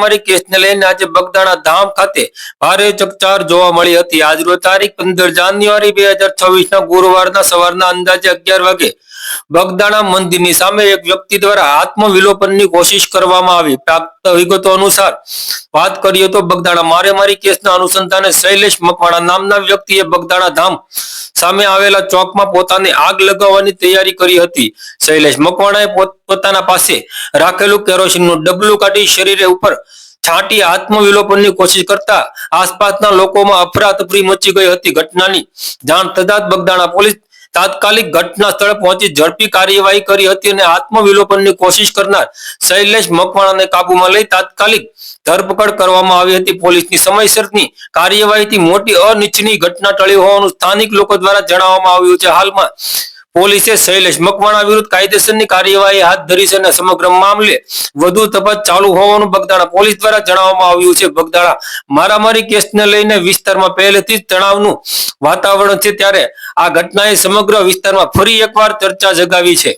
મારી કેસને લઈને આજે બગદાણા ધામ ખાતે ભારે ચકચાર જોવા મળી હતી। આજરોજ તારીખ 15 જાન્યુઆરી 2026 ના ગુરુવારના સવારના અંદાજે 11 વાગે બગદાણા મંદિરની સામે એક વ્યક્તિ દ્વારા આત્મવિલોપનની કોશિશ કરવામાં આવી। પ્રાપ્ત વિગતો અનુસાર વાત કરીએ તો બગદાણા મારેમારી કેસના અનુસંધાને શૈલેષ મકવાણા નામના વ્યક્તિએ બગદાણા ધામ સામે આવેલા ચોકમાં પોતાની આગ લગાવવાની તૈયારી કરી હતી। શૈલેષ મકવાણાએ પોતાના પાસે રાખેલું કેરોસીનનું ડબલું કાઢી શરીર ઉપર છાંટી આત્મવિલોપનની કોશિશ કરતા આસપાસના લોકોમાં અફરાતફરી મચી ગઈ હતી। ઘટનાની જાણ થતાં જ બગદાણા પોલીસ તાત્કાલિક ઘટના સ્થળે પહોંચી ઝડપી કાર્યવાહી કરી હતી અને આત્મવિલોપનની કોશિશ કરનાર શૈલેષ મકવાણાને કાબુમાં લઈ તાત્કાલિક ધરપકડ કરવામાં આવી હતી। પોલીસની સમયસરની કાર્યવાહીથી મોટી અનિચ્છનીય ઘટના ટળી હોવાનું સ્થાનિક લોકો દ્વારા જણાવવામાં આવ્યું છે। હાલમાં પોલીસે શૈલેષ મકવાણા વિરુદ્ધ કાયદેસરની કાર્યવાહી હાથ ધરી છે અને સમગ્ર મામલે વધુ તપાસ ચાલુ હોવાનું બગદાણા પોલીસ દ્વારા જણાવવામાં આવ્યું છે। બગદાણા મારામારી કેસને લઈને વિસ્તારમાં પહેલેથી જ તણાવનું વાતાવરણ છે, ત્યારે આ ઘટનાએ સમગ્ર વિસ્તારમાં ફરી એકવાર ચર્ચા જગાવી છે।